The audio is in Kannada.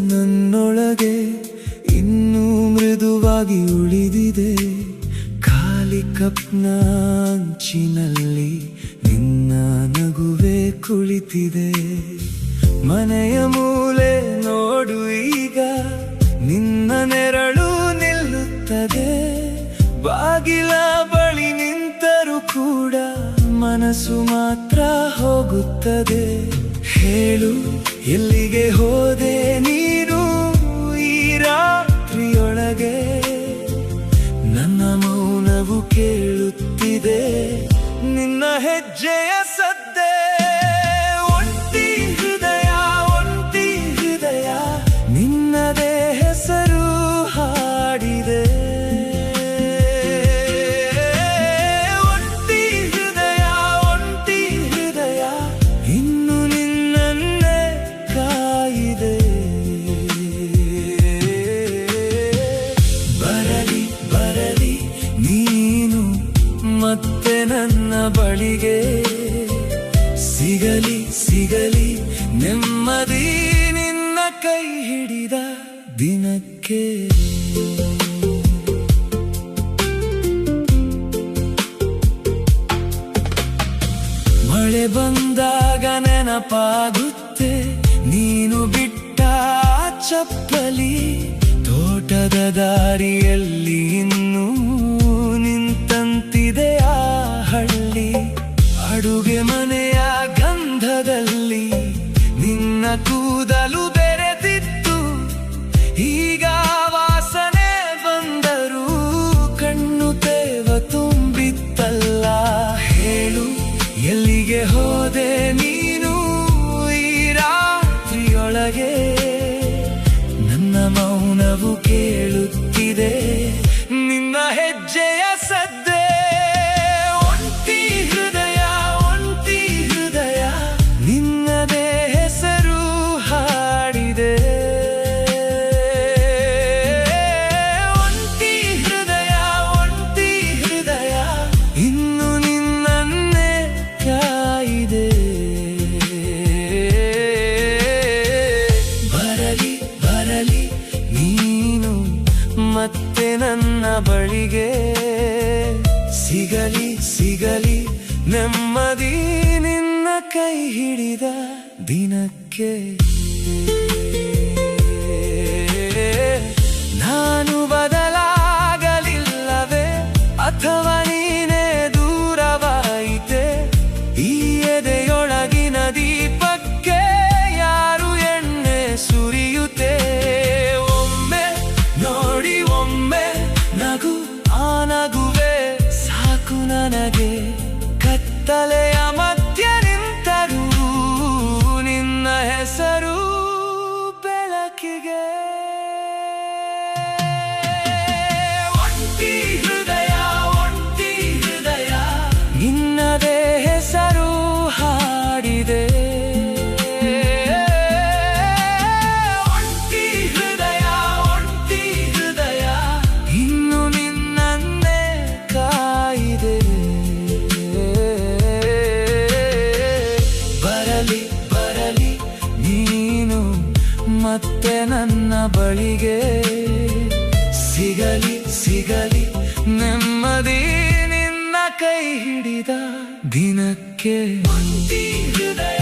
ನನ್ನೊಳಗೆ ಇನ್ನೂ ಮೃದುವಾಗಿ ಉಳಿದಿದೆ. ಖಾಲಿ ಕಪ್ನ ಅಂಚಿನಲ್ಲಿ ನಿನ್ನ ನಗುವೆ ಕುಳಿತಿದೆ. ಮನೆಯ ಮೂಲೆ ನೋಡು ಈಗ ನಿನ್ನ ನೆರಳು ನಿಲ್ಲುತ್ತದೆ. ಬಾಗಿಲ ಬಳಿ ನಿಂತರೂ ಕೂಡ ಮನಸ್ಸು ಮಾತ್ರ ಹೋಗುತ್ತದೆ. ಹೇಳು ಎಲ್ಲಿಗೆ ಹೋದೆ ನೀನು ಈ ರಾತ್ರಿಯೊಳಗೆ? ನನ್ನ ಮೌನವು ಕೇಳುತ್ತಿದೆ ನಿನ್ನ ಹೆಜ್ಜೆಯ ಸದ್ದೆ. ಒಂಟಿ ಹೃದಯ ನಿನ್ನದೇ ಹೆಸರು ಹಾಡಿದೆ. ಒಂಟಿ ಹೃದಯ ಇನ್ನು ನಿನ್ನನ್ನೇ ಕಾಯಿದೆ. ಬರಲಿ ನೀನು ಮತ್ತೆ ನನ್ನ ಬಳಿಗೆ. ಸಿಗಲಿ ನೆಮ್ಮದಿ ನಿನ್ನ ಕೈ ಹಿಡಿದ ದಿನಕ್ಕೆ. ಮಳೆ ಬಂದಾಗ ನೆನಪಾಗುತ್ತೆ ನೀನು ಬಿಟ್ಟ ಚಪ್ಪಲಿ. ತೋಟದ ದಾರಿಯಲ್ಲಿ ಇನ್ನೂ ನಿಂತಂತಿದೆ ಆ ಹಳ್ಳಿ. ಅಡುಗೆ ಮನೆಯ ಗಂಧದಲ್ಲಿ ನಿನ್ನ ಕೂದಲು ಬೆರೆತಿತ್ತು. ಈಗ ವಾಸನೆ ಬಂದರೂ ಕಣ್ಣು ತೇವ ತುಂಬಿತ್ತಲ್ಲ. ಹೇಳು ಎಲ್ಲಿಗೆ ಹೋದೆ ನೀನು ಈ ರಾತ್ರಿಯೊಳಗೆ? ನನ್ನ ಮೌನವು ಕೇಳುತ್ತಿದೆ ನಿನ್ನ ಹೆಜ್ಜೆಯ ಸದ್ದೆ. ಒಂಟಿ ಹೃದಯ ನಿನ್ನದೇ ಹೆಸರು ಹಾಡಿದೆ. ಒಂಟಿ ಹೃದಯ ಇನ್ನು ನಿನ್ನನ್ನೇ ಕಾಯಿದೆ. ಬರಲಿ ನೀನು ಮತ್ತೆ ನನ್ನ ಬಳಿಗೆ. ಸಿಗಲಿ ನೆಮ್ಮದಿ ನಿನ್ನ ಕೈ ಹಿಡಿದ ದಿನಕ್ಕೆ. ನಾನು ಬದಲಾಗಲಿಲ್ಲವೇ ಅಥವಾ ನೀನೇ ದೂರವಾಯಿತೆ? ಈ ಎದೆಯೊಳಗಿನ ದೀಪಕ್ಕೆ ಯಾರು ಎಣ್ಣೆ ಸುರಿಯುತ್ತೆ? ಒಮ್ಮೆ ನೋಡಿ ಒಮ್ಮೆ ನಗು, ಆ ನಗುವೆ ಸಾಕು ನನಗೆ. ಕತ್ತಲೆಯ ಮಧ್ಯ ನಿಂತರೂ ನಿನ್ನ ಹೆಸರು ಬೆಳಕಿಗೆ. ಒಂಟಿ ಹೃದಯ ನಿನ್ನದೇ ಹೆಸರು ಹಾಡಿದೆ. ಒಂಟಿ ಹೃದಯ ಇನ್ನು ನಿನ್ನನ್ನೇ ಕಾಯಿದೆ. ಬರಲಿ ನೀನು ಮತ್ತೆ ನನ್ನ ಬಳಿಗೆ. ಸಿಗಲಿ ನೆಮ್ಮದಿ ನಿನ್ನ ಕೈ ಹಿಡಿದ ದಿನಕ್ಕೆ. ಒಂಟಿ ಹೃದಯ